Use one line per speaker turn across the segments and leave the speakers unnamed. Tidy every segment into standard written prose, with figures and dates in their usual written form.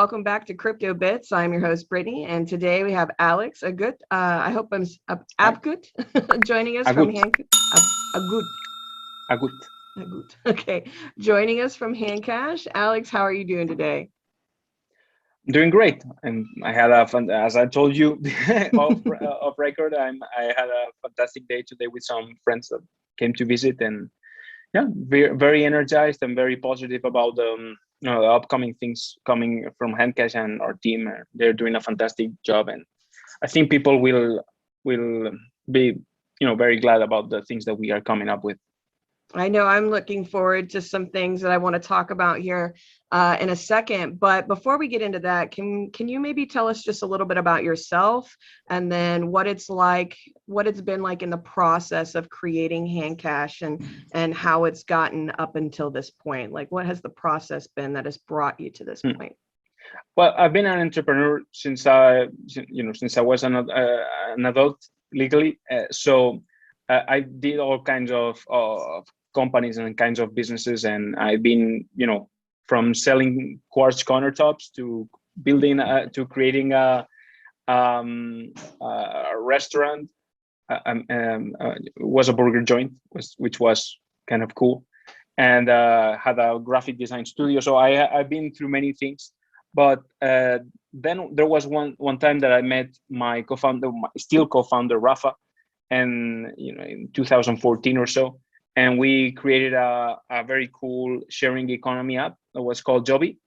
welcome back to Crypto Bits. I'm your host, Brittany, and today we have Alex Agut. I hope I'm
Hi,
Agut joining us from
Agut,
Agut.
Agut.
Agut. Okay, joining us from HandCash. Alex, how are you doing today?
Doing great, and I had a fun. As I told you off record, I had a fantastic day today with some friends that came to visit, and yeah, very energized and very positive about the upcoming things coming from Handcash and our team. They're doing a fantastic job, and I think people will be very glad about the things that we are coming up with.
I know I'm looking forward to some things that I want to talk about here in a second. But before we get into that, can you maybe tell us just a little bit about yourself and then what it's like, what it's been like in the process of creating HandCash and how it's gotten up until this point? Like, what has the process been that has brought you to this
Hmm.
point?
Well, I've been an entrepreneur since I was an adult legally. I did all kinds of companies and kinds of businesses, and I've been from selling quartz countertops to building to creating a restaurant. Was a burger joint, which was kind of cool, and had a graphic design studio. So I've been through many things, but then there was one time that I met my co-founder, my still co-founder Rafa, and in 2014 or so, and we created a very cool sharing economy app that was called Joby,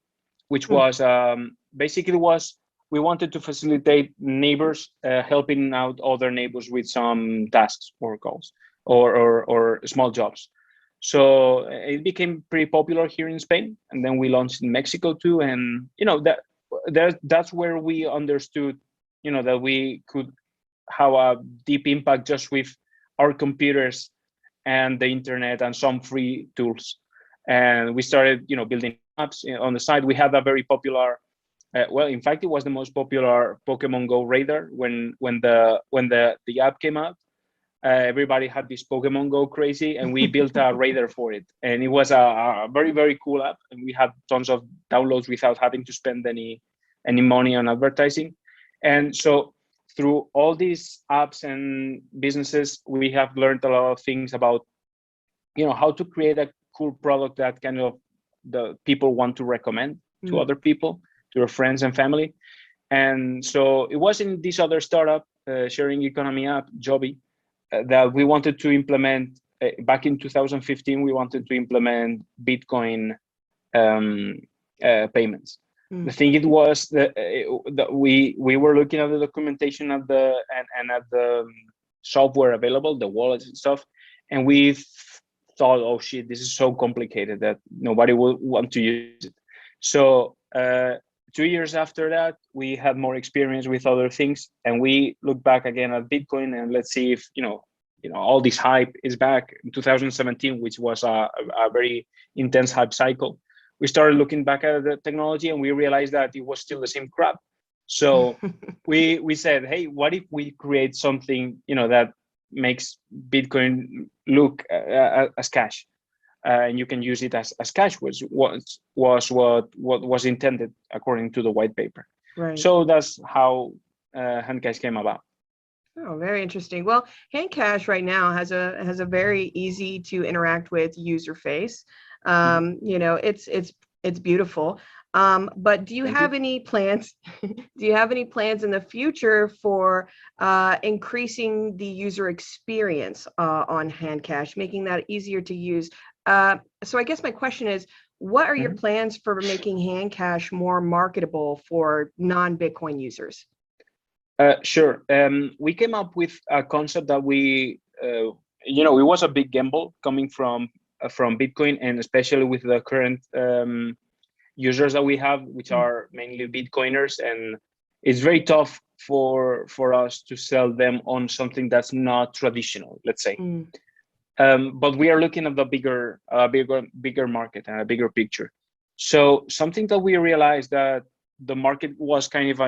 which
Hmm.
was basically was we wanted to facilitate neighbors helping out other neighbors with some tasks or goals or small jobs. So it became pretty popular here in Spain, and then we launched in Mexico too. And that's where we understood that we could have a deep impact just with our computers and the internet and some free tools. And we started building apps on the side. We had a very popular well, in fact, it was the most popular Pokemon Go radar when the app came out. Everybody had this Pokemon Go crazy, and we built a radar for it. And it was a very, very cool app, and we had tons of downloads without having to spend any money on advertising. And so through all these apps and businesses, we have learned a lot of things about how to create a cool product that kind of the people want to recommend to
Hmm.
other people, to their friends and family. And so it was in this other startup, sharing economy app, Joby, that we wanted to implement back in 2015. We wanted to implement Bitcoin payments.
Hmm.
The thing it was that we were looking at the documentation of and at the software available, the wallets and stuff, and we thought, oh shit, this is so complicated that nobody will want to use it. So 2 years after that, we had more experience with other things, and we look back again at Bitcoin, and let's see if all this hype is back in 2017, which was a very intense hype cycle. We started looking back at the technology, and we realized that it was still the same crap. So we said, hey, what if we create something that makes Bitcoin look as cash, and you can use it as cash, was what was intended according to the white paper.
Right.
So that's how Handcash came about.
Oh, very interesting. Well, HandCash right now has a very easy to interact with user face.
Mhm.
It's beautiful. But do you
Thank you.
have any plans? Do you have any plans in the future for increasing the user experience on HandCash, making that easier to use? So I guess my question is, what are your
Mhm.
plans for making HandCash more marketable for non-Bitcoin users?
Sure. We came up with a concept that it was a big gamble coming from Bitcoin, and especially with the current users that we have, which are mainly Bitcoiners, and it's very tough for us to sell them on something that's not traditional, let's say.
Mm.
But we are looking at the bigger market and a bigger picture. So something that we realized that the market was kind of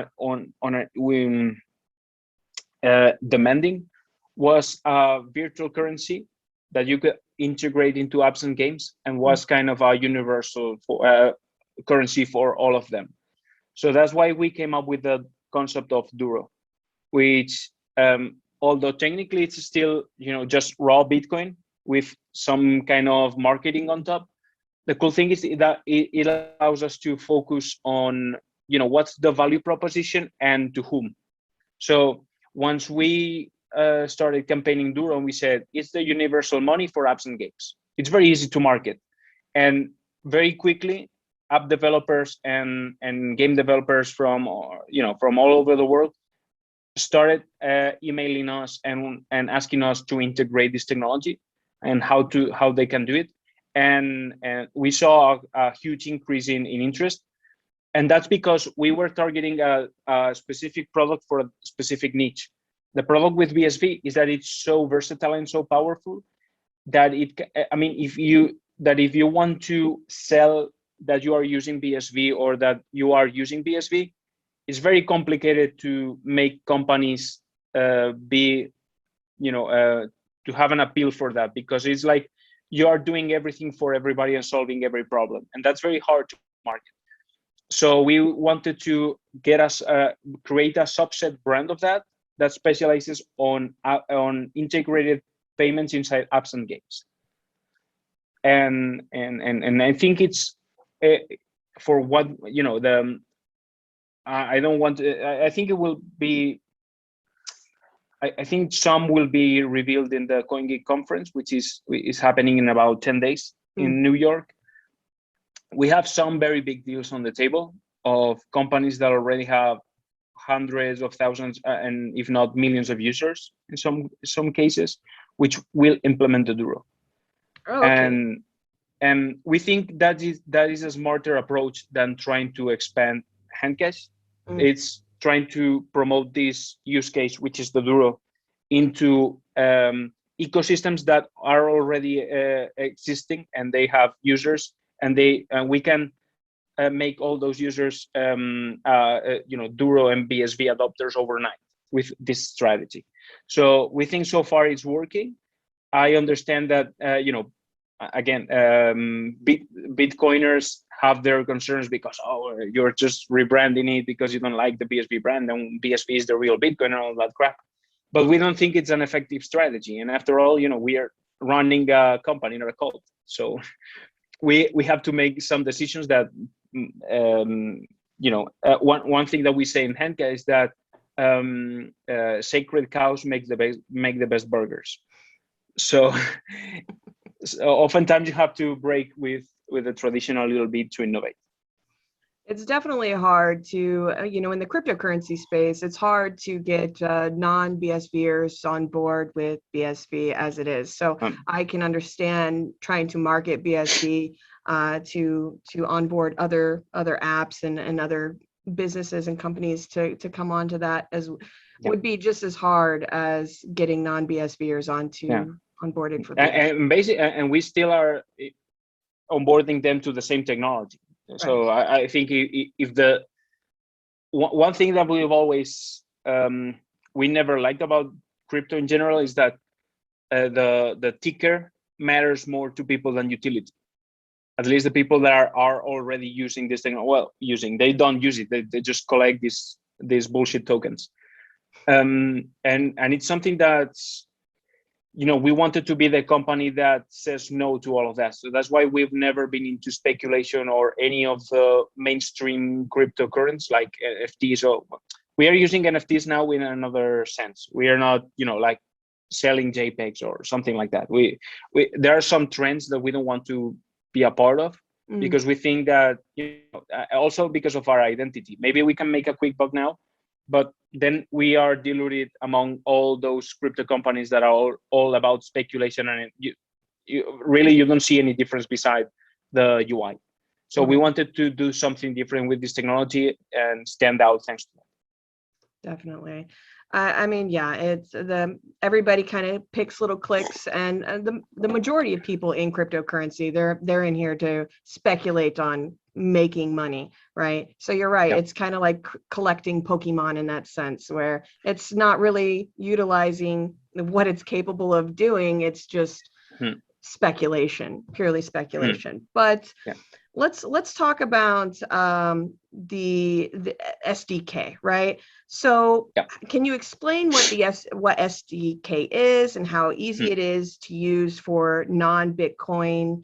demanding was a virtual currency that you could integrate into apps and games, and
Mm.
was kind of a universal currency for all of them. So that's why we came up with the concept of Duro, which although technically it's still just raw Bitcoin with some kind of marketing on top, the cool thing is that it allows us to focus on what's the value proposition and to whom. So once we started campaigning Duro, we said it's the universal money for apps and games. It's very easy to market, and very quickly app developers and game developers from all over the world started emailing us and asking us to integrate this technology and how they can do it. And we saw a huge increase in interest. And that's because we were targeting a specific product for a specific niche. The problem with BSV is that it's so versatile and so powerful that if you want to sell that you are using BSV or that you are using BSV, it's very complicated to make companies to have an appeal for that, because it's like you are doing everything for everybody and solving every problem, and that's very hard to market. So we wanted to create a subset brand of that specializes on integrated payments inside apps and games. And I think it's for what I don't want to, I think it will be, I think some will be revealed in the CoinGeek conference, which is happening in about 10 days in New York. We have some very big deals on the table of companies that already have hundreds of thousands and if not millions of users in some cases, which will implement the Duro.
Oh, okay.
And we think that is a smarter approach than trying to expand HandCash. It's trying to promote this use case, which is the Duro, into ecosystems that are already existing and they have users, and we can make all those users Duro and BSV adopters overnight with this strategy. So we think so far it's working. I understand that again, Bitcoiners have their concerns because you're just rebranding it because you don't like the BSV brand and BSV is the real Bitcoin and all that crap. But we don't think it's an effective strategy. And after all, we are running a company, not a cult. So we have to make some decisions that one thing that we say in HandCash is that sacred cows make the best burgers. So oftentimes you have to break with the traditional little bit to innovate.
It's definitely hard to, in the cryptocurrency space, it's hard to get non-BSVers on board with BSV as it is. So I can understand trying to market BSV to onboard other apps and other businesses and companies to come onto that would be just as hard as getting non-BSVers onboarded for BSV.
And we still are onboarding them to the same technology. So right. I think if the one thing that we've always we never liked about crypto in general is that the ticker matters more to people than utility. At least the people that are already using this thing, they don't use it. They just collect these bullshit tokens. And it's something that's, we wanted to be the company that says no to all of that. So that's why we've never been into speculation or any of the mainstream cryptocurrencies like NFTs. So we are using NFTs now in another sense. We are not, like selling JPEGs or something like that. There are some trends that we don't want to be a part of because we think that, also because of our identity. Maybe we can make a quick buck now, but then we are diluted among all those crypto companies that are all about speculation, and you don't see any difference beside the UI. So we wanted to do something different with this technology and stand out thanks to that.
Definitely. It's everybody kind of picks little clicks, and the majority of people in cryptocurrency, they're in here to speculate on making money, right? So you're right. It's kind of like collecting Pokemon in that sense, where it's not really utilizing what it's capable of doing. It's just speculation, purely speculation. But let's talk about the SDK, right? So
Yeah.
can you explain what SDK is and how easy it is to use for non-Bitcoin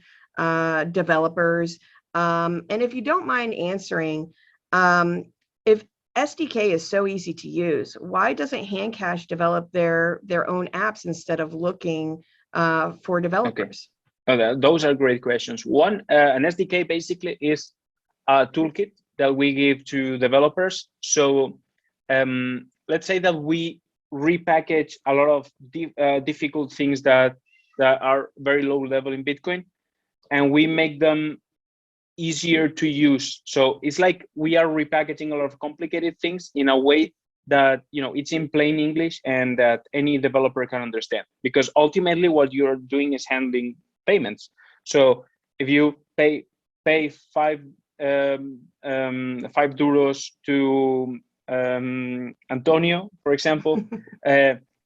developers? And if you don't mind answering, if SDK is so easy to use, why doesn't HandCash develop their own apps instead of looking for developers?
Okay. Those are great questions. One, an SDK basically is a toolkit that we give to developers. So let's say that we repackage a lot of difficult things that are very low level in Bitcoin, and we make them easier to use. So it's like we are repackaging a lot of complicated things in a way that it's in plain English and that any developer can understand. Because ultimately, what you're doing is handling payments. So if you pay €5 to Antonio, for example,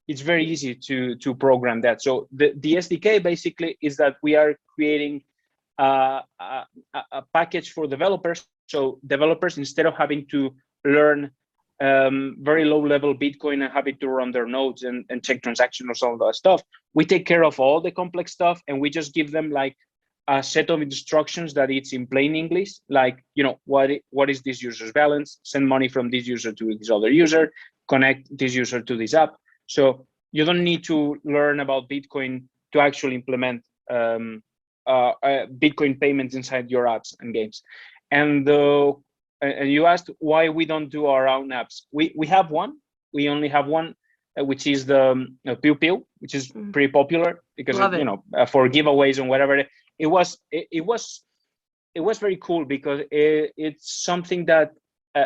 it's very easy to program that. So the SDK basically is that we are creating a package for developers. So developers, instead of having to learn very low level Bitcoin and having to run their nodes and check transactions, all that stuff, we take care of all the complex stuff, and we just give them like a set of instructions that it's in plain English, like what is this user's balance, send money from this user to this other user, connect this user to this app. So you don't need to learn about Bitcoin to actually implement Bitcoin payments inside your apps and games. And you asked why we don't do our own apps. We have one. We only have one, which is the Pew Pew, which is pretty popular because for giveaways and whatever. It was very cool because it's something that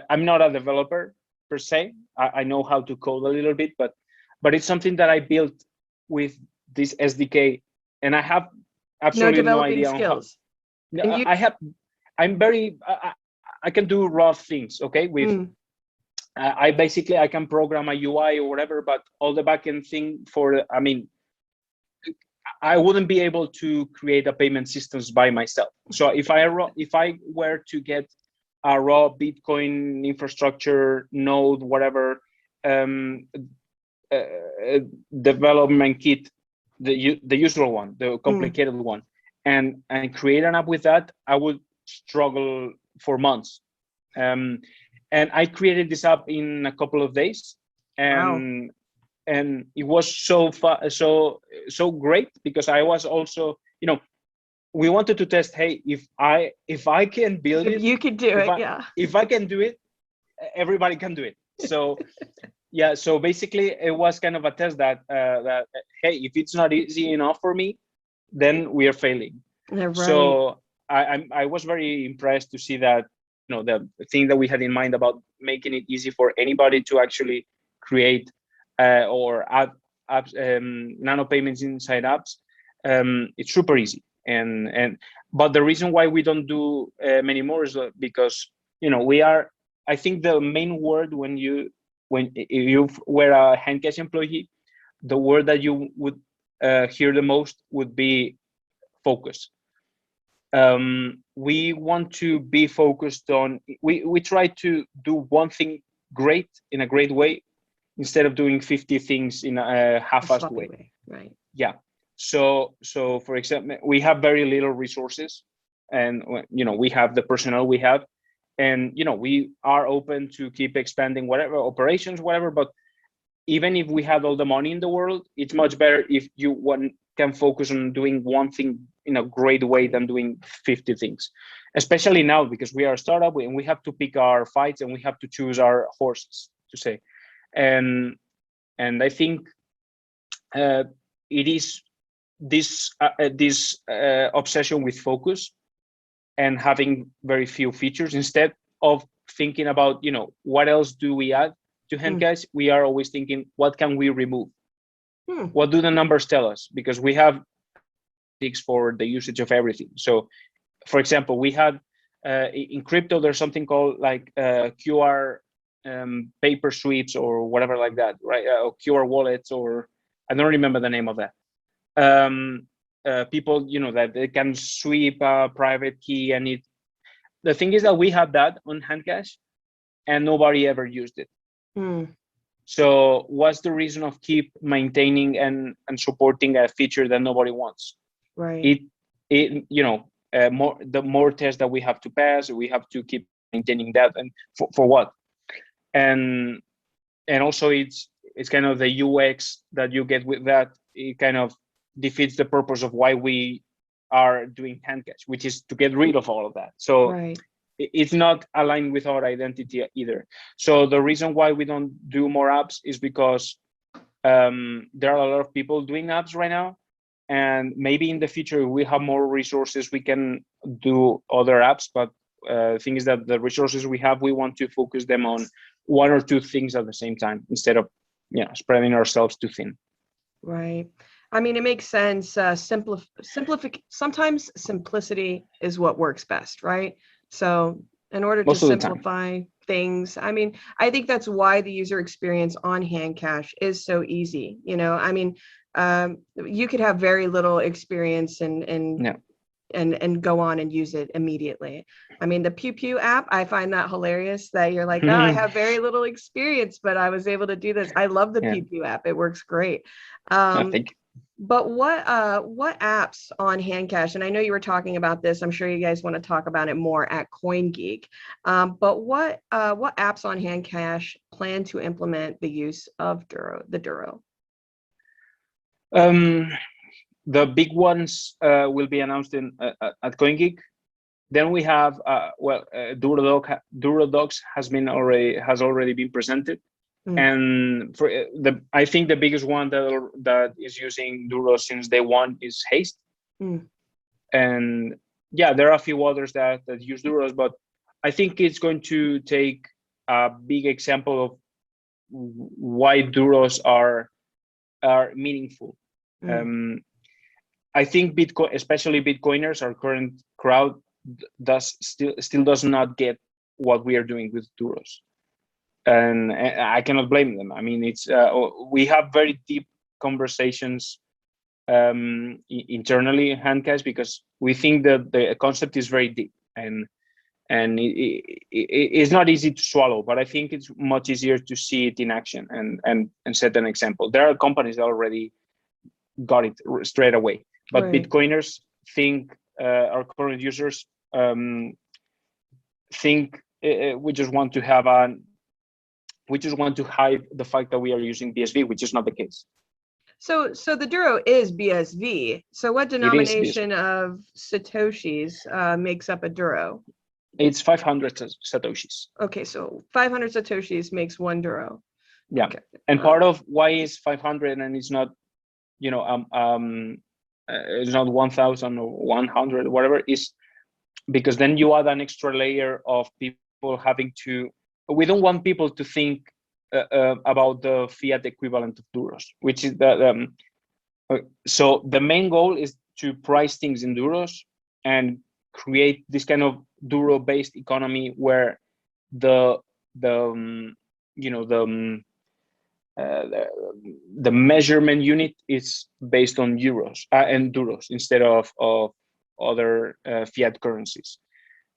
I'm not a developer per se. I know how to code a little bit, but it's something that I built with this SDK, and I have absolutely no idea
skills.
on how. I can do raw things, okay? With I can program a UI or whatever, but all the backend thing I wouldn't be able to create a payment systems by myself. So if I were to get a raw Bitcoin infrastructure node, whatever, development kit, the usual one, the complicated one, and create an app with that, I would struggle for months. And I created this app in a couple of days, and it was so great because I was also, we wanted to test, hey, if I can build it,
you could do it.
If I can do it, everybody can do it. So yeah, so basically it was kind of a test that hey, if it's not easy enough for me, then we are failing.
Right.
So I was very impressed to see that the thing that we had in mind about making it easy for anybody to actually create or add apps, nano payments inside apps, it's super easy. But the reason why we don't do many more is because we are. I think the main word when you were a HandCash employee, the word that you would hear the most would be focus. We want to be focused on. We try to do one thing great in a great way instead of doing 50 things in a half-assed way.
Right.
Yeah. So for example, we have very little resources, and we have the personnel we have, and we are open to keep expanding whatever operations, whatever. But even if we had all the money in the world, it's much better if one can focus on doing one thing in a great way than doing 50 things, especially now because we are a startup and we have to pick our fights and we have to choose our horses, to say. And I think it is this obsession with focus and having very few features, instead of thinking about what else do we add to HandCash. We are always thinking, what can we remove? What do the numbers tell us? Because we have for the usage of everything. So for example, we had in crypto, there's something called like QR paper sweeps or whatever like that, right? Or QR wallets, or I don't remember the name of that. People, that they can sweep a private key and it the thing is that we have that on HandCash and nobody ever used it.
Mm,
So what's the reason of keep maintaining and supporting a feature that nobody wants?
right.
It more tests that we have to pass, we have to keep maintaining that, and for what? And also it's kind of the UX that you get with that. It kind of defeats the purpose of why we are doing HandCash, which is to get rid of all of that. So
Right.
it's not aligned with our identity either. So the reason why we don't do more apps is because there are a lot of people doing apps right now, and maybe in the future we have more resources, we can do other apps. But the thing is that the resources we have, we want to focus them on one or two things at the same time instead of spreading ourselves too thin.
Right. I mean, it makes sense. Sometimes simplicity is what works best, right? So in order to
Most of the time.
simplify things, I mean, I think that's why the user experience on HandCash is so easy. You know, I mean, you could have very little experience and go on and use it immediately. I mean, the Pew Pew app, I find that hilarious that you're like, oh, I have very little experience, but I was able to do this. I love the Pew Pew app. It works great.
Thank you.
But what apps on HandCash, and I know you were talking about this, I'm sure you guys want to talk about it more at CoinGeek, but what apps on HandCash plan to implement the use of the Duro?
The big ones will be announced at CoinGeek. Then we have DuroDocs has already been presented. And for I think the biggest one that is using Duro since day one is Haste. And yeah, there are a few others that use Duros, but I think it's going to take a big example of why Duros are meaningful. I think Bitcoin, especially Bitcoiners, our current crowd, still does not get what we are doing with Duros. And I cannot blame them. I mean, it's we have very deep conversations internally in HandCash because we think that the concept is very deep and it's not easy to swallow. But I think it's much easier to see it in action and set an example. There are companies that already got it straight away, but right. Bitcoiners think our current users think we just want to have we just want to hide the fact that we are using BSV, which is not the case.
So the Duro is BSV. So what denomination of Satoshis makes up a Duro?
It's 500 Satoshis.
Okay, so 500 Satoshis makes one Duro.
Yeah, okay. And part of why is 500 and it's not, it's not 1,000 or 100, whatever, is because then you add an extra layer of people having to. We don't want people to think about the fiat equivalent of Duros, which is that. So the main goal is to price things in Duros and create this kind of Duro-based economy where the measurement unit is based on euros and Duros instead of other fiat currencies.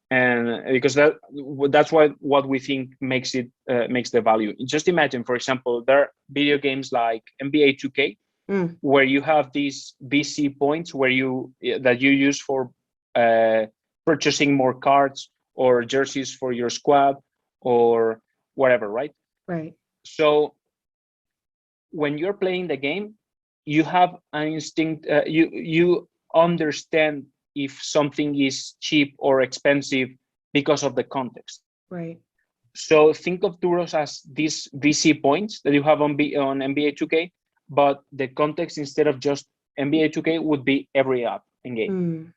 And because that's what we think makes the value. Just imagine, for example, there are video games like NBA 2K, where you have these VC points that you use for purchasing more cards or jerseys for your squad or whatever, right?
Right.
So when you're playing the game, you have an instinct. You understand if something is cheap or expensive because of the context.
Right.
So think of Duros as these VC points that you have on NBA 2K, but the context instead of just NBA 2K would be every app in game.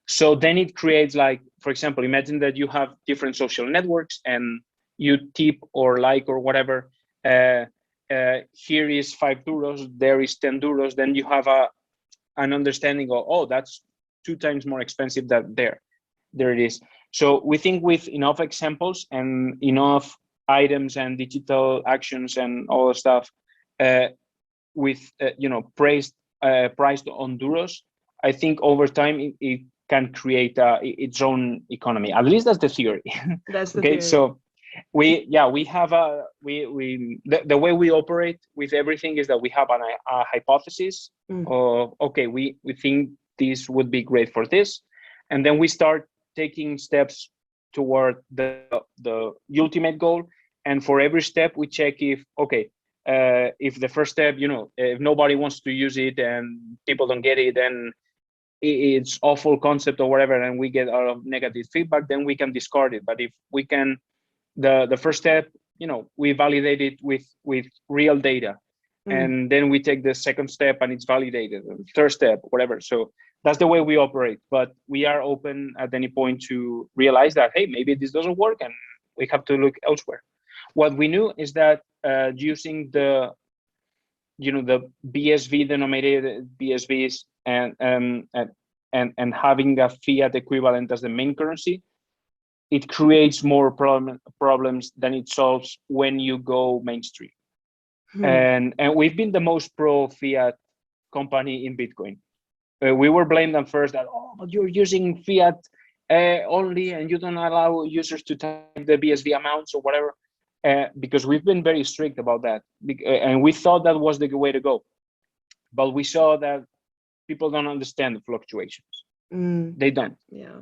So then it creates, like, for example, imagine that you have different social networks and you tip or like or whatever. Here is 5 Duros, there is 10 Duros. Then you have an understanding of, oh, that's 2 times more expensive than there it is. So we think with enough examples and enough items and digital actions and all the stuff with priced on Duros, I think over time can create its own economy. At least that's the theory.
That's the
Okay,
theory.
so we have the way we operate with everything is that we have a hypothesis of, okay, we think this would be great for this, and then we start taking steps toward the ultimate goal. And for every step we check if, okay, if the first step, if nobody wants to use it and people don't get it, and it's awful concept or whatever, and we get a lot of negative feedback, then we can discard it. But if we can, the first step, we validate it with real data, and then we take the second step and it's validated, and third step, whatever. So that's the way we operate. But we are open at any point to realize that, hey, maybe this doesn't work and we have to look elsewhere. What we knew is that using the BSV denominated BSVs and having a fiat equivalent as the main currency, it creates more problems than it solves when you go mainstream. And we've been the most pro fiat company in Bitcoin. We were blamed at first that, oh, but you're using fiat only, and you don't allow users to type the BSV amounts or whatever, because we've been very strict about that, and we thought that was the way to go. But we saw that people don't understand the fluctuations. They don't.
Yeah.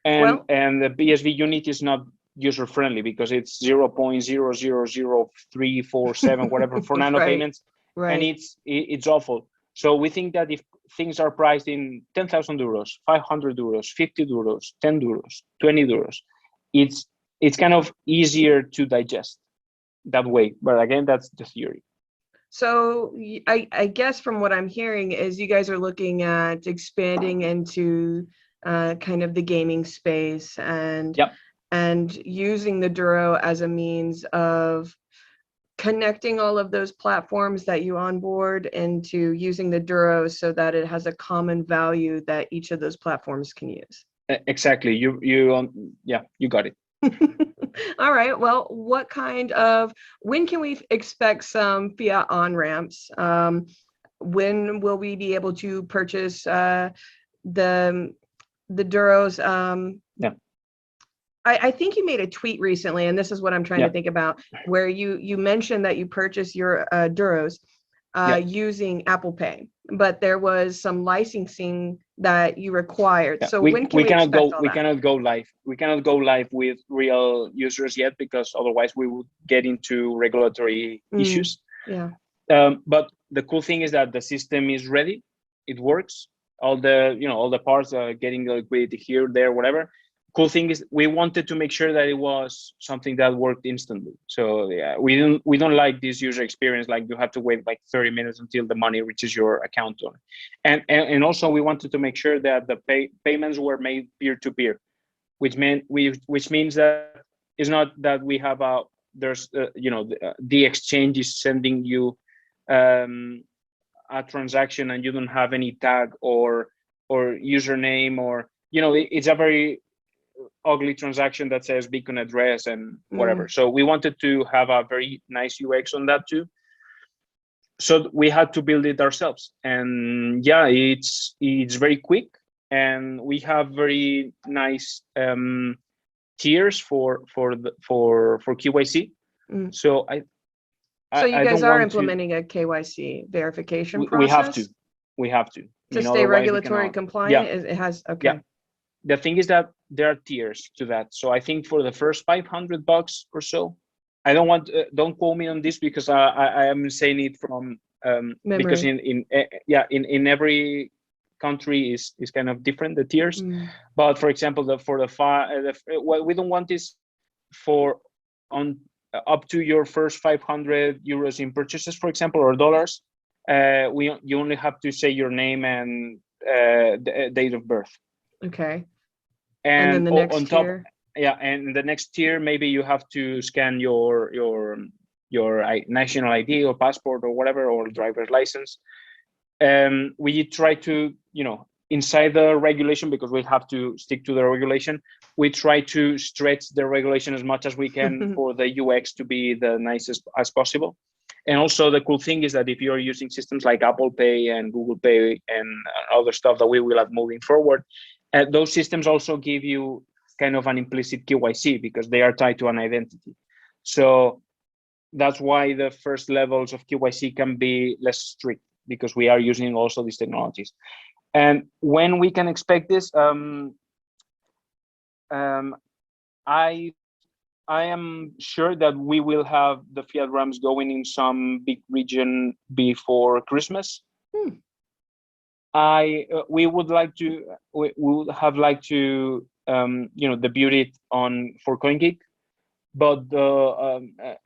And the BSV unit is not user friendly because it's 0.000347 whatever for nano payments, and it's awful. So we think that if things are priced in 10,000 euros, 500 euros, 50 euros, 10 euros, 20 euros, it's kind of easier to digest that way. But again, that's the theory.
So I guess from what I'm hearing is you guys are looking at expanding into kind of the gaming space and using the Duro as a means of connecting all of those platforms that you onboard into using the Duro so that it has a common value that each of those platforms can use.
Exactly. You got it.
All right. Well, when can we expect some fiat on-ramps? When will we be able to purchase the Duros? I think you made a tweet recently, and this is what I'm trying to think about, where you mentioned that you purchased your Duros using Apple Pay, but there was some licensing that you required. So when can we cannot
go live. We cannot go live with real users yet, because otherwise we would get into regulatory issues. But the cool thing is that the system is ready. It works. All the parts are getting the liquidity here, there, whatever. Cool thing is we wanted to make sure that it was something that worked instantly. So we don't like this user experience, like you have to wait like 30 minutes until the money reaches your account. And also we wanted to make sure that the payments were made peer-to-peer, which means that it's not that we have the exchange is sending you a transaction and you don't have any tag or username, or it's a very ugly transaction that says beacon address and whatever. So we wanted to have a very nice UX on that too. So we had to build it ourselves, and it's very quick, and we have very nice tiers for KYC. So
you guys are implementing a KYC verification process.
We have to
stay regulatory compliant. It has
The thing is that there are tiers to that. So I think for the first $500 or so, I don't quote me on this because I am saying it from because in every country is kind of different, the tiers. But for example, what we don't want is for on up to your first 500 euros in purchases, for example, or dollars. You only have to say your name and the date of birth.
Okay.
And
then the next
on top,
tier?
and the next tier, maybe you have to scan your national ID or passport or whatever, or driver's license. We try to, inside the regulation, because we have to stick to the regulation, we try to stretch the regulation as much as we can for the UX to be the nicest as possible. And also the cool thing is that if you're using systems like Apple Pay and Google Pay and other stuff that we will have moving forward, those systems also give you kind of an implicit KYC because they are tied to an identity. So that's why the first levels of KYC can be less strict, because we are using also these technologies. And when we can expect this, I am sure that we will have the Fiat Rams going in some big region before Christmas. We would have liked to debut it for CoinGeek, but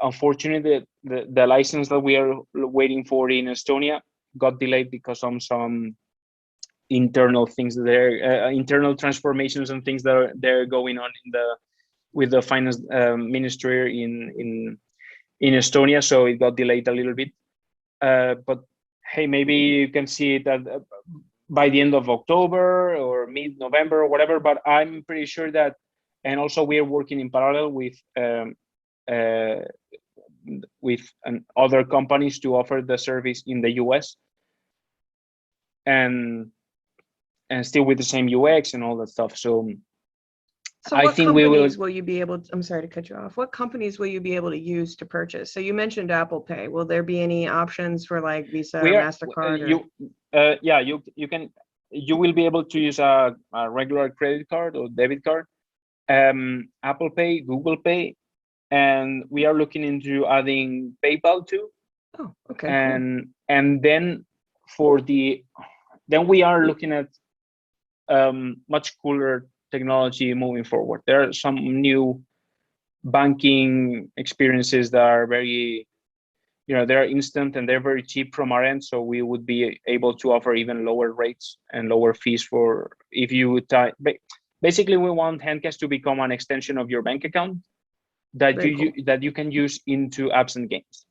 unfortunately the license that we are waiting for in Estonia got delayed because of some internal things there, internal transformations and things that are going on with the finance ministry in Estonia, so it got delayed a little bit. But hey, maybe you can see it by the end of October or mid-November or whatever. But I'm pretty sure that, and also we are working in parallel with other companies to offer the service in the US, and still with the same UX and all that stuff. So I
what
think
companies will you be able to, I'm sorry to cut you off. What companies will you be able to use to purchase? So you mentioned Apple Pay. Will there be any options for like Visa or MasterCard?
You will be able to use a regular credit card or debit card, Apple Pay, Google Pay, and we are looking into adding PayPal too.
Oh, okay.
And then we are looking at much cooler technology moving forward. There are some new banking experiences that are very, they're instant and they're very cheap from our end. So we would be able to offer even lower rates and lower fees for if you basically we want HandCash to become an extension of your bank account that that you can use into apps and games.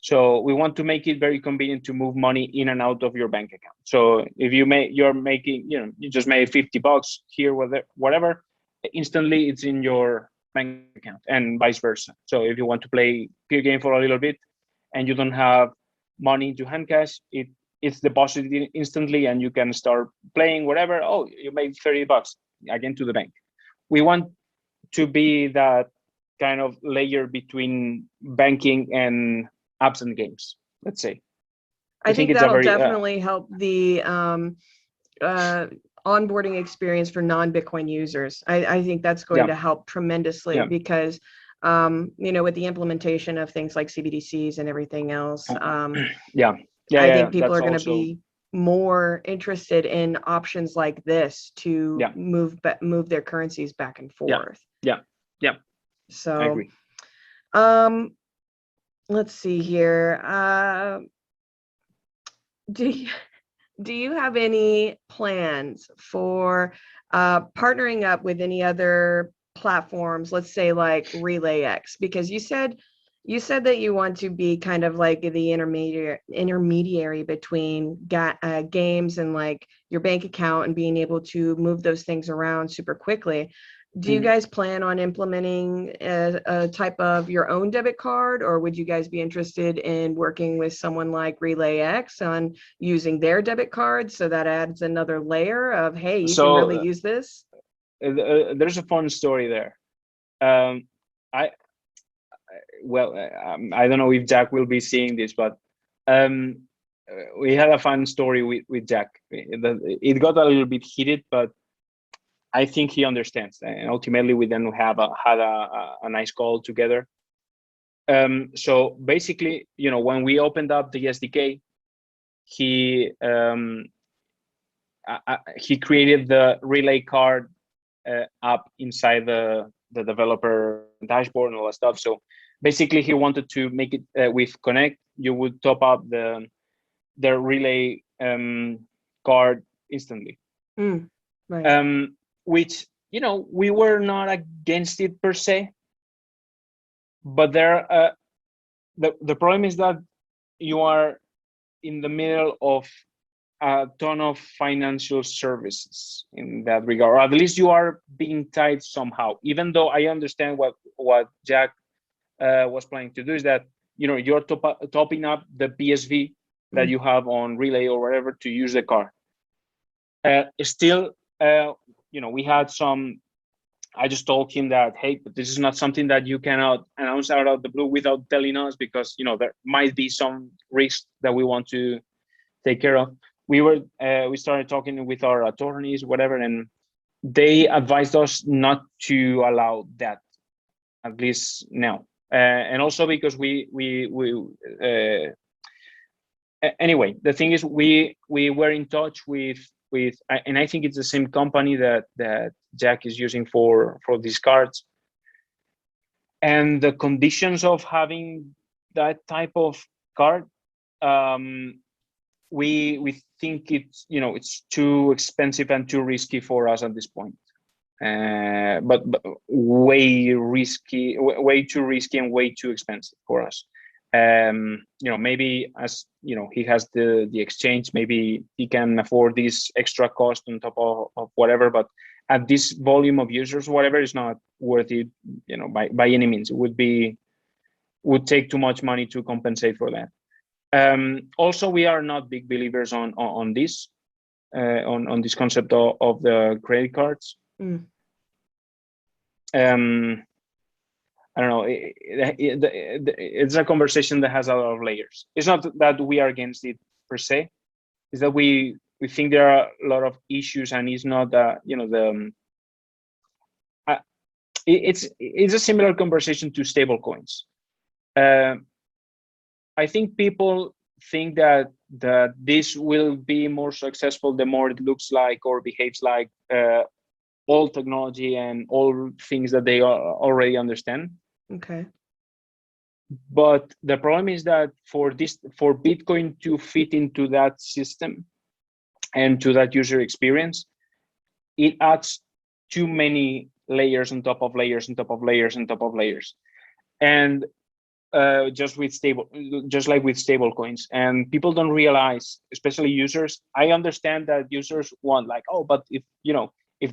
So we want to make it very convenient to move money in and out of your bank account. So if you're making, you just made $50 here, whatever, instantly it's in your bank account and vice versa. So if you want to play peer game for a little bit and you don't have money into HandCash, it's deposited instantly and you can start playing whatever. Oh, you made $30 again to the bank. We want to be that kind of layer between banking and apps and games, let's say.
I think that'll definitely help the onboarding experience for non-Bitcoin users. I think that's going to help tremendously because, with the implementation of things like CBDCs and everything else, I think people are going to be more interested in options like this to move their currencies back and forth.
Yeah.
So,
I agree.
Let's see here. Do you have any plans for partnering up with any other platforms, let's say like RelayX? Because you said that you want to be kind of like the intermediary between games and like your bank account and being able to move those things around super quickly. Do you guys plan on implementing a type of your own debit card, or would you guys be interested in working with someone like RelayX on using their debit card? So that adds another layer of, hey, you can really use this.
There's a fun story there. I don't know if Jack will be seeing this, but we had a fun story with Jack. It got a little bit heated, but I think he understands, and ultimately we then had a nice call together. So basically, when we opened up the SDK, he created the Relay card app inside the developer dashboard and all that stuff. So basically, he wanted to make it with Connect. You would top up the Relay card instantly.
Right.
Which, we were not against it per se, but the problem is that you are in the middle of a ton of financial services in that regard, or at least you are being tied somehow. Even though I understand what Jack was planning to do is that, you're topping up the PSV that you have on Relay or whatever to use the card. Still, we had some. I just told him that, hey, but this is not something that you cannot announce out of the blue without telling us, because there might be some risk that we want to take care of. We started talking with our attorneys, whatever, and they advised us not to allow that, at least now. And also because anyway, the thing is, we were in touch with, and I think it's the same company that Jack is using for these cards, and the conditions of having that type of card, we think it's too expensive and too risky for us at this point. But way too risky and way too expensive for us. Maybe as he has the exchange, maybe he can afford this extra cost on top of whatever, but at this volume of users, whatever, is not worth it, by any means. It would take too much money to compensate for that. Also, we are not big believers on this concept of the credit cards. I don't know. It's a conversation that has a lot of layers. It's not that we are against it per se. It's that we think there are a lot of issues, and it's not it's a similar conversation to stable coins. I think people think that this will be more successful the more it looks like or behaves like all technology and all things that they already understand.
Okay.
But the problem is that for Bitcoin to fit into that system and to that user experience, it adds too many layers on top of layers on top of layers on top of layers. And just like with stable coins, and people don't realize, especially users. I understand that users want, like, oh, but if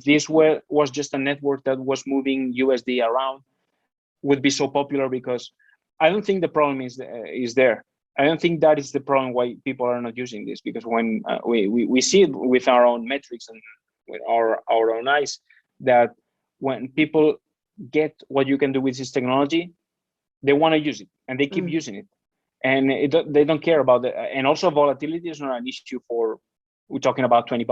this was just a network that was moving USD around, would be so popular, because I don't think the problem is there. I don't think that is the problem why people are not using this, because when we see it with our own metrics and with our own eyes, that when people get what you can do with this technology, they want to use it and they keep using it, and they don't care about it. And also, volatility is not an issue we're talking about $20,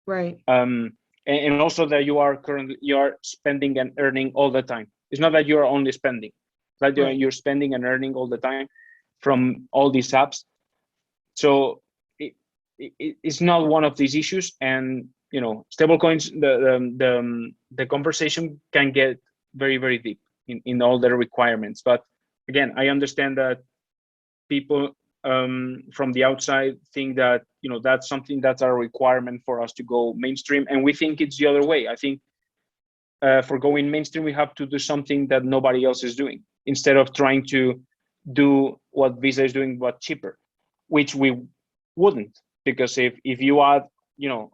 right?
And also that you are spending and earning all the time. It's not that you're only spending, that you're spending and earning all the time from all these apps. So it's not one of these issues. And stable coins, the conversation can get very, very deep in all the requirements. But again, I understand that people from the outside think that that's something that's a requirement for us to go mainstream, and we think it's the other way. I think for going mainstream, we have to do something that nobody else is doing, instead of trying to do what Visa is doing but cheaper, which we wouldn't, because if you add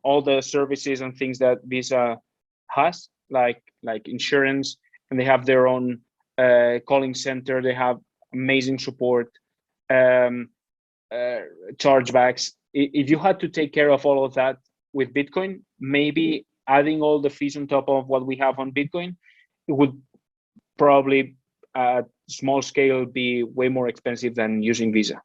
all the services and things that Visa has, like insurance, and they have their own calling center, they have amazing support, chargebacks. If you had to take care of all of that with Bitcoin, maybe adding all the fees on top of what we have on Bitcoin, it would probably at small scale be way more expensive than using Visa.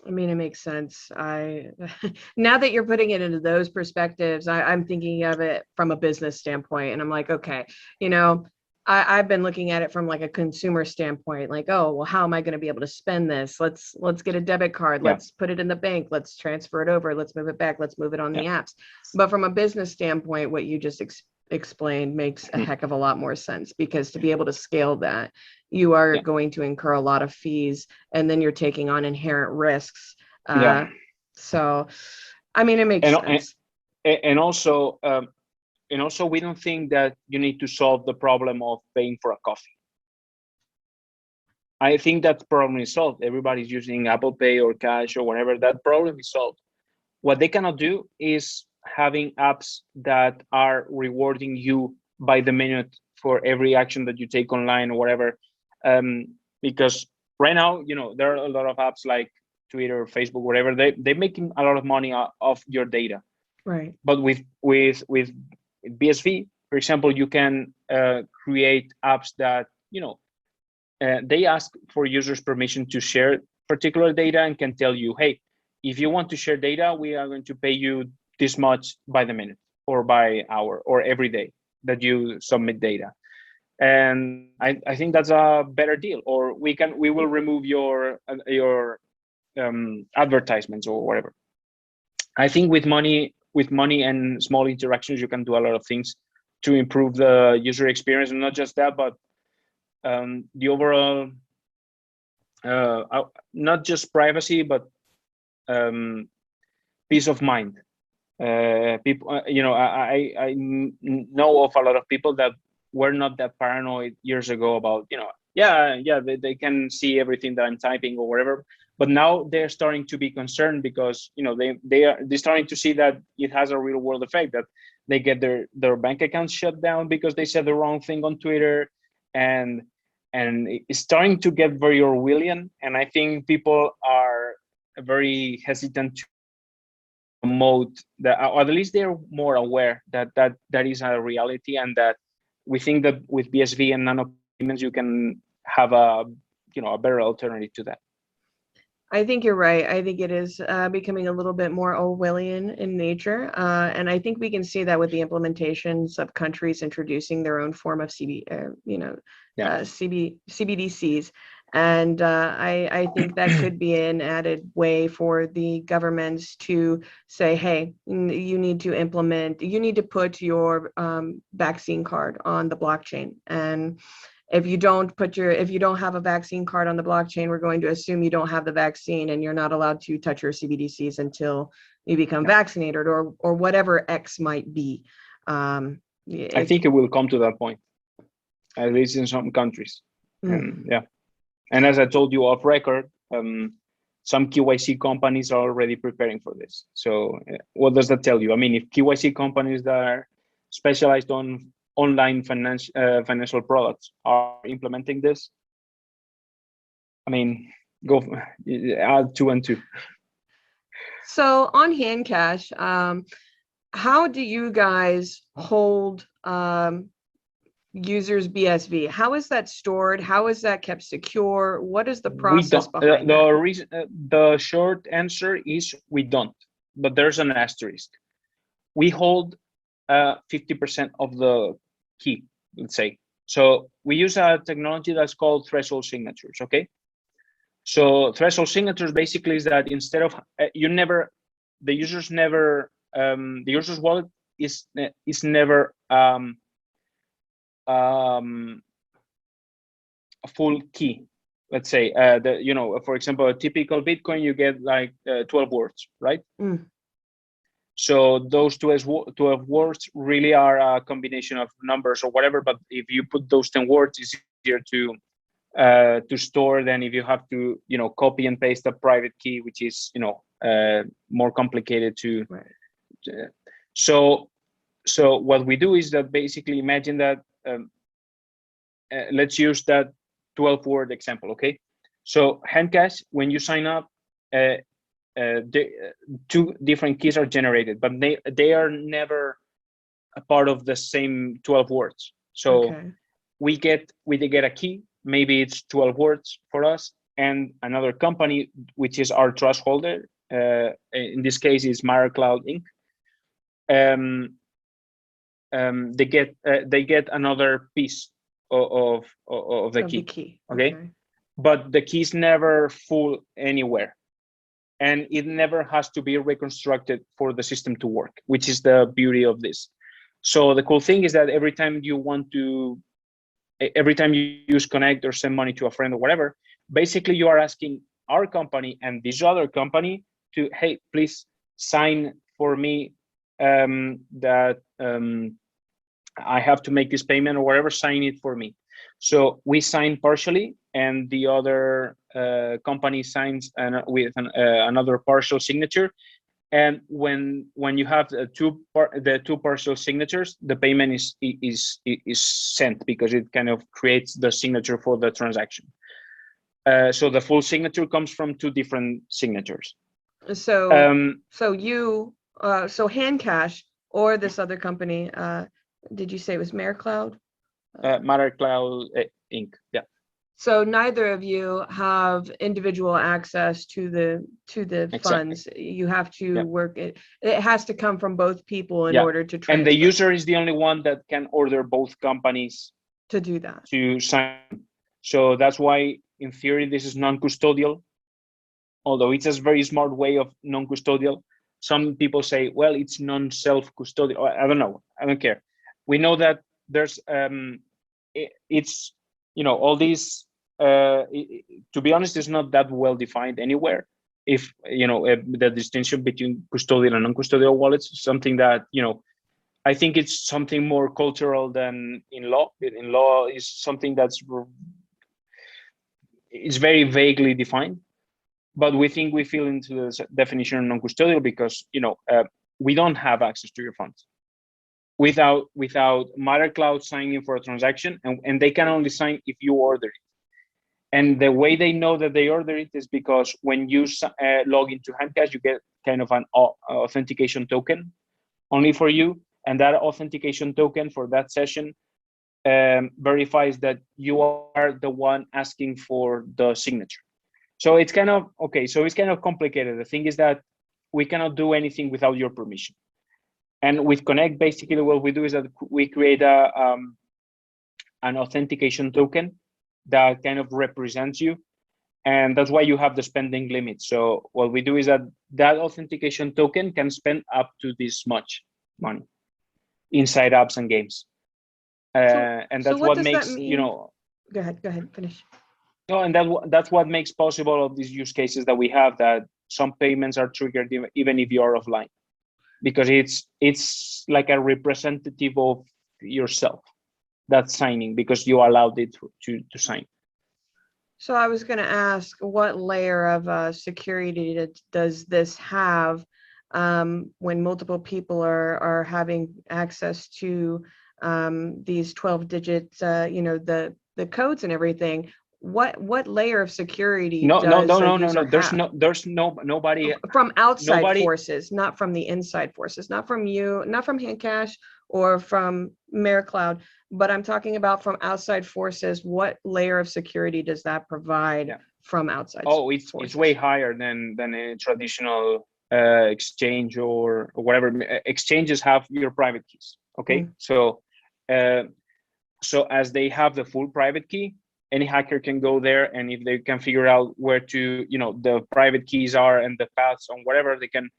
I mean, it makes sense. Now that you're putting it into those perspectives, I'm thinking of it from a business standpoint, and I'm like, okay, I've been looking at it from like a consumer standpoint, like, oh, well, how am I going to be able to spend this? Let's get a debit card.
Yeah.
Let's put it in the bank. Let's transfer it over. Let's move it back. Let's move it on the apps. But from a business standpoint, what you just explained makes a heck of a lot more sense, because to be able to scale that, you are going to incur a lot of fees, and then you're taking on inherent risks. So, I mean, it makes sense.
And also, we don't think that you need to solve the problem of paying for a coffee. I think that problem is solved. Everybody's using Apple Pay or cash or whatever. That problem is solved. What they cannot do is having apps that are rewarding you by the minute for every action that you take online or whatever. Because right now, there are a lot of apps like Twitter, Facebook, whatever. They're making a lot of money off your data.
Right.
But with BSV, for example, you can create apps that they ask for users permission to share particular data and can tell you, hey, if you want to share data, we are going to pay you this much by the minute or by hour or every day that you submit data. And I think that's a better deal. Or we will remove your advertisements or whatever. I think with money and small interactions, you can do a lot of things to improve the user experience, and not just that, but the overall, not just privacy, but peace of mind. People, I know of a lot of people that were not that paranoid years ago about, they can see everything that I'm typing or whatever. But now they're starting to be concerned because they're starting to see that it has a real world effect, that they get their bank accounts shut down because they said the wrong thing on Twitter, and it's starting to get very Orwellian. And I think people are very hesitant to promote that, or at least they're more aware that is a reality, and that we think that with BSV and nano payments you can have a better alternative to that.
I think you're right. I think it is becoming a little bit more Orwellian in nature. And I think we can see that with the implementations of countries introducing their own form of CBDCs. And I think that could be an added way for the governments to say, hey, you need to put your vaccine card on the blockchain. And if you don't have a vaccine card on the blockchain, we're going to assume you don't have the vaccine, and you're not allowed to touch your CBDCs until you become vaccinated, or whatever X might be. I
think it will come to that point, at least in some countries. And as I told you off record, some KYC companies are already preparing for this. So what does that tell you? I mean, if KYC companies that are specialized on online financial products are implementing this, I mean, go add 2 and 2.
So on HandCash, how do you guys hold users' BSV? How is that stored? How is that kept secure? What is the process behind that?
The short answer is we don't, but there's an asterisk. We hold 50% of the key, let's say. So we use a technology that's called threshold signatures, okay? So threshold signatures basically is that instead of the user's wallet is never a full key. Let's say for example, a typical Bitcoin, you get like 12 words, right? So those 12 words really are a combination of numbers or whatever, but if you put those 10 words, it's easier to store than if you have to copy and paste a private key, which is more complicated to. Right. So what we do is that basically imagine that let's use that 12-word example, okay? So HandCash, when you sign up, two different keys are generated, but they are never a part of the same 12 words. So we get a key, maybe it's 12 words for us, and another company, which is our trust holder, in this case is MaraCloud Inc. They get another piece of the key. Okay, but the key is never full anywhere, and it never has to be reconstructed for the system to work, which is the beauty of this. So the cool thing is that every time you use Connect or send money to a friend or whatever, basically you are asking our company and this other company to, hey, please sign for me that I have to make this payment or whatever, sign it for me. So we sign partially, and the other company signs with another partial signature. And when you have the two partial signatures, the payment is sent, because it kind of creates the signature for the transaction. So the full signature comes from two different signatures.
So you so HandCash or this other company, did you say it was MareCloud?
Matter Cloud Inc. Yeah.
So neither of you have individual access to the
Exactly.
funds. You have to
Yeah.
work it. It has to come from both people in
Yeah.
order to transfer.
And the user is the only one that can order both companies
to do that.
to sign. So that's why, in theory, this is non-custodial. Although it's a very smart way of non-custodial. Some people say, well, it's non-self-custodial. I don't know. I don't care. We know that there's it's, you know, all these to be honest, it's not that well defined anywhere. If you know the distinction between custodial and non-custodial wallets is something that, you know, I think it's something more cultural than in law. In law is something that's very vaguely defined, but we think we feel into the definition of non-custodial because, you know, we don't have access to your funds without Matter Cloud signing for a transaction, and they can only sign if you order it. And the way they know that they order it is because when you log into HandCash, you get kind of an authentication token only for you, and that authentication token for that session verifies that you are the one asking for the signature. So it's kind of okay. So it's kind of complicated. The thing is that we cannot do anything without your permission. And with Connect, basically what we do is that we create an authentication token that kind of represents you. And that's why you have the spending limit. So what we do is that authentication token can spend up to this much money inside apps and games. And that's what makes, you know.
Go ahead, finish.
No, and that's what makes possible of these use cases that we have, that some payments are triggered even if you're offline, because it's like a representative of yourself that's signing because you allowed it to sign.
So I was going to ask, what layer of security does this have when multiple people are having access to these 12 digits, you know, the codes and everything? What layer of security
no. There's nobody
from outside forces, not from the inside forces, not from you, not from HandCash or from MareCloud, but I'm talking about from outside forces. What layer of security does that provide from outside?
Oh, it's way higher than a traditional exchange or whatever. Exchanges have your private keys. Okay, so as they have the full private key, any hacker can go there, and if they can figure out where to, you know, the private keys are and the paths on whatever, they can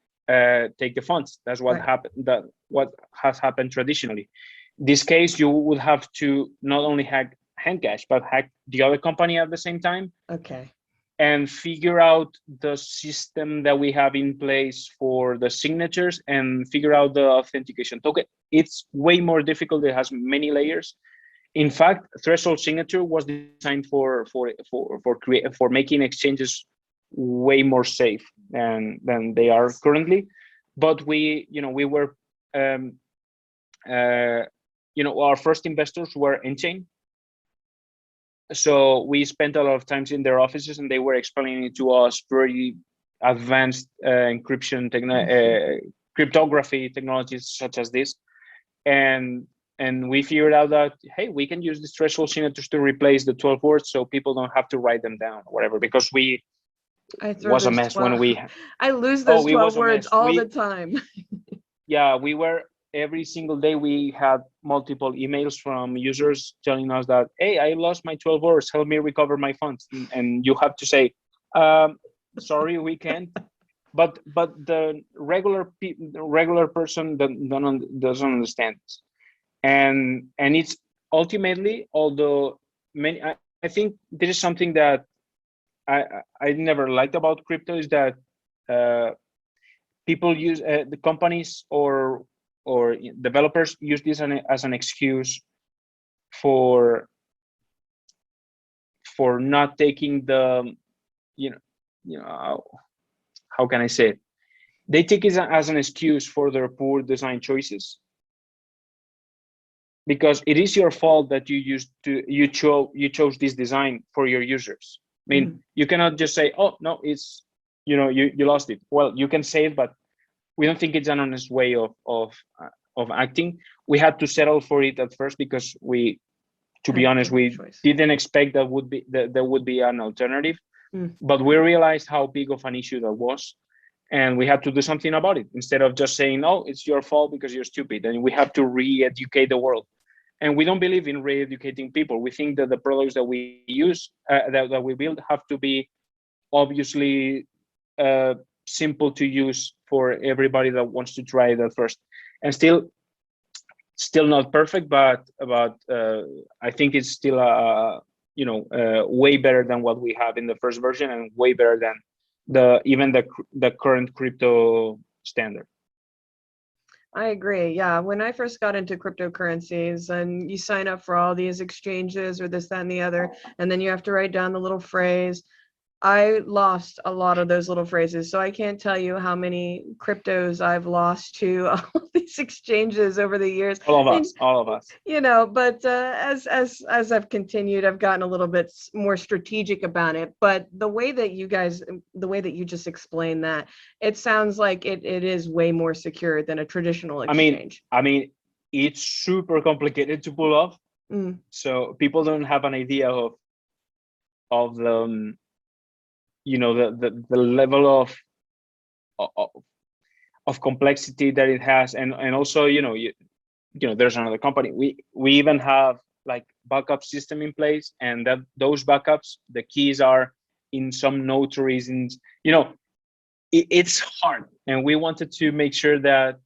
take the funds. That's what happened. That what has happened traditionally. This case, you would have to not only hack HandCash, but hack the other company at the same time.
Okay.
And figure out the system that we have in place for the signatures and figure out the authentication token. It's way more difficult. It has many layers. In fact, threshold signature was designed for making exchanges way more safe than they are currently. But we were, our first investors were in-chain. So we spent a lot of time in their offices, and they were explaining to us very advanced encryption cryptography technologies such as this, and we figured out that, hey, we can use these threshold signatures to replace the 12 words, so people don't have to write them down or whatever, because it was a mess when we.
I lose those 12 words all the time.
Yeah, we were. Every single day we had multiple emails from users telling us that, hey, I lost my 12 words, help me recover my funds. And you have to say, sorry, we can't. But the regular person doesn't understand this. And it's ultimately, although many, I think this is something that I never liked about crypto, is that people use the companies or developers use this as an excuse for not taking the, how can I say it? They take it as an excuse for their poor design choices, because it is your fault that you chose this design for your users. I mean, you cannot just say, oh no, it's, you lost it. Well, you can say it, but we don't think it's an honest way of acting. We had to settle for it at first because we, to be honest, we didn't expect that there would be an alternative. But we realized how big of an issue that was, and we had to do something about it instead of just saying, "Oh, it's your fault because you're stupid." And we have to re-educate the world. And we don't believe in re-educating people. We think that the products that we use, that we build, have to be obviously simple to use for everybody that wants to try it at first. And still not perfect, but I think it's still way better than what we have in the first version, and way better than even the current crypto standard.
I agree. Yeah. When I first got into cryptocurrencies and you sign up for all these exchanges or this, that, and the other, and then you have to write down the little phrase, I lost a lot of those little phrases. So I can't tell you how many cryptos I've lost to all these exchanges over the years.
All of us.
But as I've continued, I've gotten a little bit more strategic about it. But the way that you just explained that, it sounds like it is way more secure than a traditional exchange.
I mean, it's super complicated to pull off. So people don't have an idea of the the level of complexity that it has, and also there's another company. We even have like backup system in place, and that those backups, the keys are in some notaries, and it's hard, and we wanted to make sure that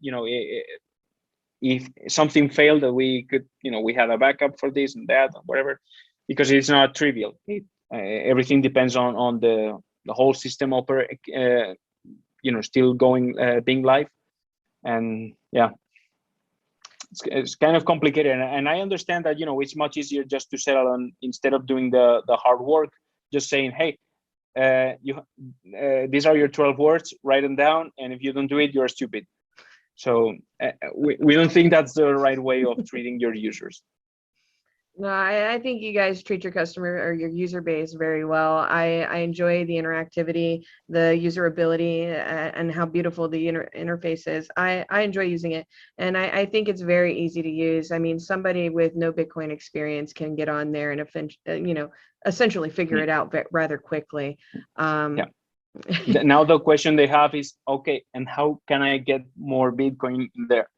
if something failed, that we could we had a backup for this and that and whatever, because it's not trivial. Everything depends on the whole system still going, being live. And yeah, it's kind of complicated, and I understand that it's much easier just to settle on, instead of doing the hard work, just saying, hey, these are your 12 words, write them down, and if you don't do it, you're stupid. So we don't think that's the right way of treating your users.
No, I think you guys treat your customer or your user base very well. I enjoy the interactivity, the usability, and how beautiful the interface is. I enjoy using it, and I think it's very easy to use. I mean, somebody with no Bitcoin experience can get on there and essentially figure it out rather quickly.
Now the question they have is, okay, and how can I get more Bitcoin in there?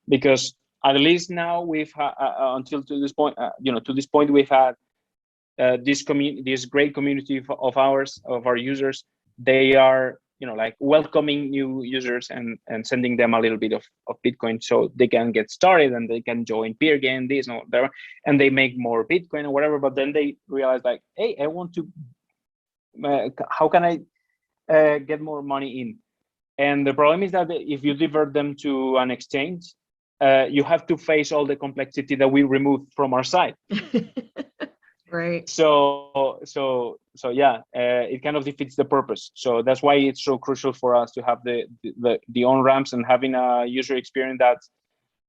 Because at least now we've until to this point, we've had this great community of our users. They are like welcoming new users and sending them a little bit of Bitcoin so they can get started, and they can join peer game, this and whatever, and they make more Bitcoin or whatever. But then they realize, like, hey, I want to how can I get more money in? And the problem is that if you divert them to an exchange, you have to face all the complexity that we removed from our site.
Right.
So yeah, it kind of defeats the purpose. So that's why it's so crucial for us to have the on ramps and having a user experience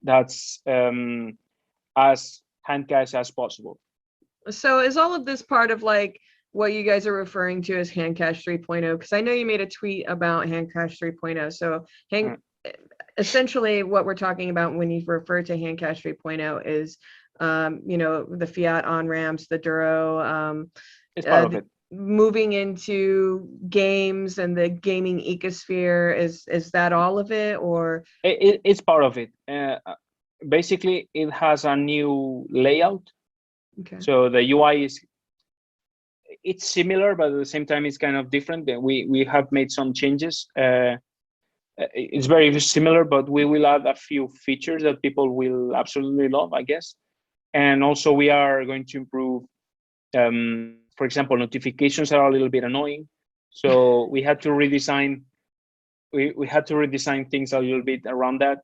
that's as HandCash as possible.
So is all of this part of like what you guys are referring to as HandCash 3.0? Because I know you made a tweet about HandCash 3.0. So essentially what we're talking about when you refer to HandCash 3.0 is the Fiat on-ramps, the Duro,
it's part of it.
Moving into games and the gaming ecosphere. Is that all of it, or
it's part of it? Basically, it has a new layout.
Okay.
So the UI it's similar, but at the same time it's kind of different. We have made some changes. It's very similar, but we will add a few features that people will absolutely love, I guess. And also we are going to improve, for example, notifications are a little bit annoying. So we had to redesign, we had to redesign things a little bit around that.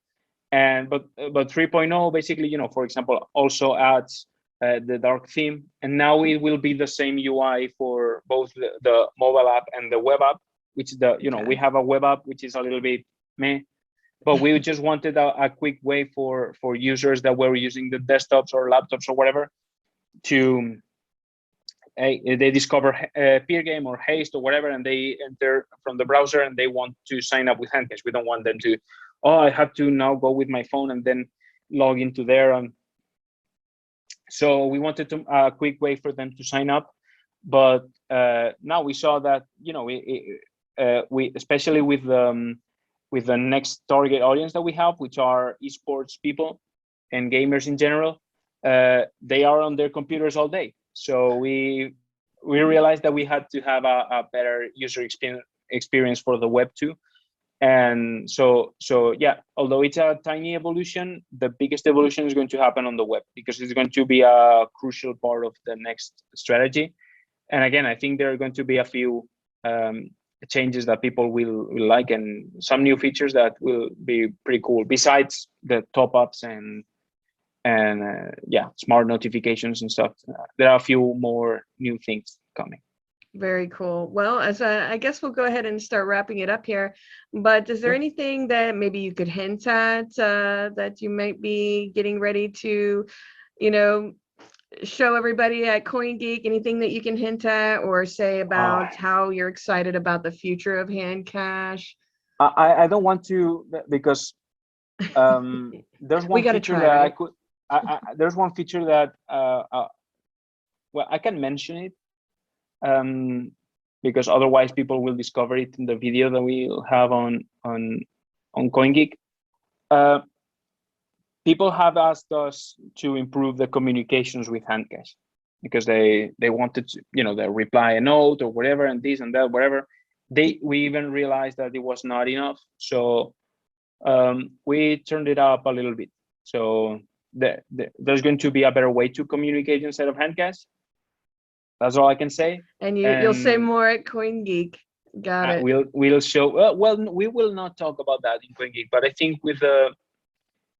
But 3.0 basically, for example, also adds the dark theme, and now it will be the same UI for both the mobile app and the web app, which we have a web app which is a little bit meh, but we just wanted a quick way for users that were using the desktops or laptops or whatever to they discover peer game or haste or whatever, and they enter from the browser and they want to sign up with HandCash. We don't want them to, oh, I have to now go with my phone and then log into there. And so we wanted to a quick way for them to sign up. But now we saw that, you know, we especially with the next target audience that we have, which are esports people and gamers in general, they are on their computers all day. So we realized that we had to have a better user experience for the web too. And so yeah, although it's a tiny evolution, the biggest evolution is going to happen on the web, because it's going to be a crucial part of the next strategy. And again, I think there are going to be a few changes that people will like, and some new features that will be pretty cool, besides the top-ups and yeah, smart notifications and stuff. There are a few more new things coming.
Very cool. Well, as I guess we'll go ahead and start wrapping it up here. But is there anything that maybe you could hint at that you might be getting ready to, you know, show everybody at CoinGeek? Anything that you can hint at or say about how you're excited about the future of HandCash?
I don't want to, because there's one feature that I could. There's one feature that well, I can mention it. Because otherwise people will discover it in the video that we'll have on CoinGeek. People have asked us to improve the communications with HandCash, because they wanted to, you know, they reply a note or whatever, and this and that, whatever. We even realized that it was not enough, so we turned it up a little bit. So there's going to be a better way to communicate inside of HandCash. That's all I can say.
And you'll say more at CoinGeek. Got it.
We'll show. Well, we will not talk about that in CoinGeek, but I think with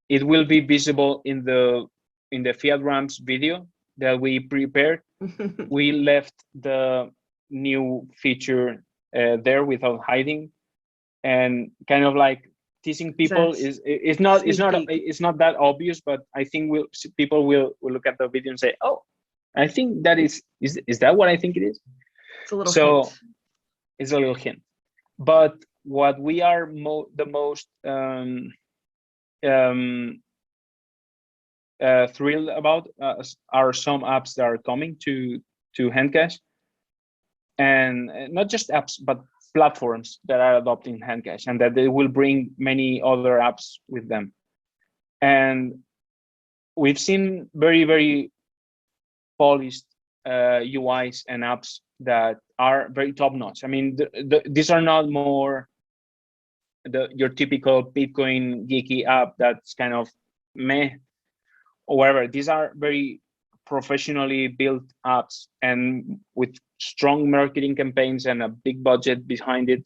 it will be visible in the Fiat ramps video that we prepared. We left the new feature there without hiding, and kind of like teasing people. It's not that obvious, but I think people will look at the video and say, oh, I think that is that what I think it is?
It's a little hint.
It's a little hint. But what we are the most thrilled about are some apps that are coming to HandCash, and not just apps, but platforms that are adopting HandCash, and that they will bring many other apps with them. And we've seen very, very polished UIs and apps that are very top notch. I mean, these are not more your typical Bitcoin geeky app that's kind of meh or whatever. These are very professionally built apps, and with strong marketing campaigns and a big budget behind it,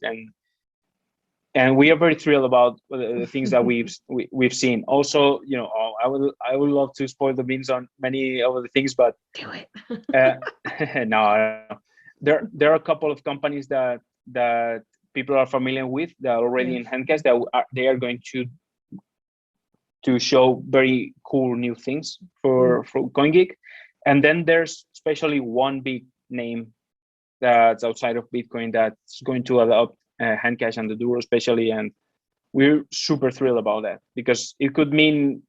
and we are very thrilled about the things that we've seen. Also, you know, I would love to spoil the beans on many of the things, but
do it.
no, there are a couple of companies that people are familiar with that are already in HandCash that they are going to show very cool new things for CoinGeek. And then there's especially one big name that's outside of Bitcoin that's going to adopt HandCash and the Duro especially, and we're super thrilled about that, because it could mean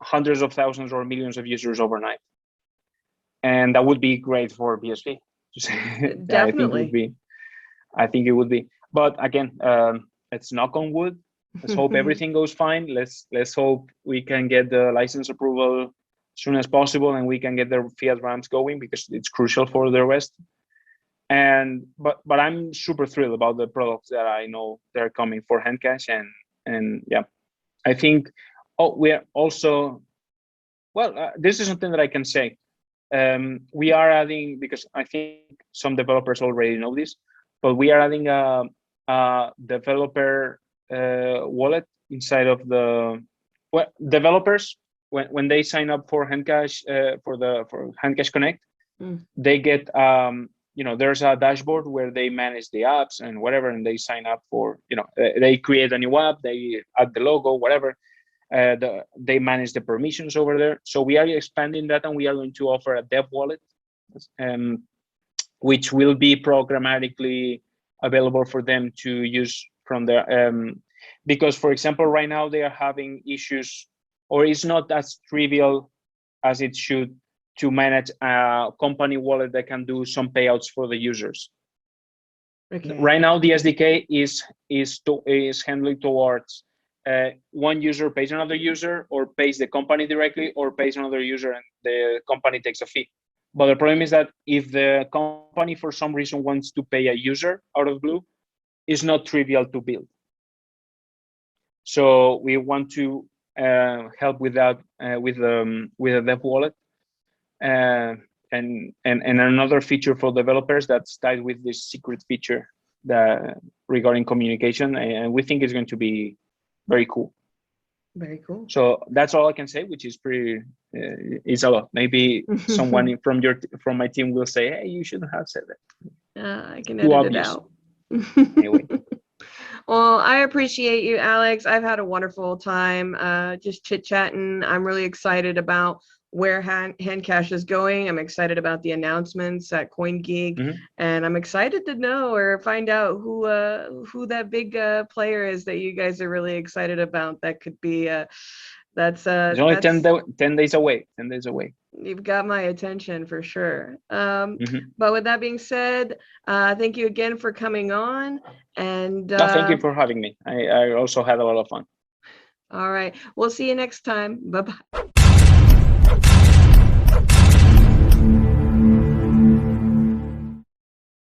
hundreds of thousands or millions of users overnight, and that would be great for BSV.
Definitely.
I think it would be. But again, let's knock on wood. Let's hope everything goes fine. Let's hope we can get the license approval as soon as possible, and we can get the Fiat ramps going, because it's crucial for the rest. And but I'm super thrilled about the products that I know they're coming for HandCash, and yeah, I think we're also, well, this is something that I can say. We are adding, because I think some developers already know this, but we are adding a developer wallet inside of the developers. When they sign up for HandCash for HandCash Connect, they get you know, there's a dashboard where they manage the apps and whatever, and they sign up for, you know, they create a new app, they add the logo, whatever. They manage the permissions over there. So we are expanding that, and we are going to offer a dev wallet. which will be programmatically available for them to use from their because, for example, right now they are having issues, or it's not as trivial as it should to manage a company wallet that can do some payouts for the users.
Okay.
Right now, the SDK is handling towards one user pays another user, or pays the company directly, or pays another user and the company takes a fee. But the problem is that if the company for some reason wants to pay a user out of blue, it's not trivial to build. So we want to help with that with a dev wallet. And another feature for developers that's tied with this secret feature that regarding communication, and we think it's going to be very cool.
Very cool.
So that's all I can say, which is pretty it's a lot. Maybe someone from my team will say, hey, you shouldn't have said that.
I can
Too
edit
obvious.
it out.
Anyway.
Well, I appreciate you, Alex. I've had a wonderful time just chit-chatting. I'm really excited about where HandCash is going. I'm excited about the announcements at CoinGeek, and I'm excited to know or find out who that big player is that you guys are really excited about. That could be it's
only 10 days away. 10 days away.
You've got my attention for sure. But with that being said, thank you again for coming on. And
thank you for having me. I also had a lot of fun.
All right. We'll see you next time. Bye-bye.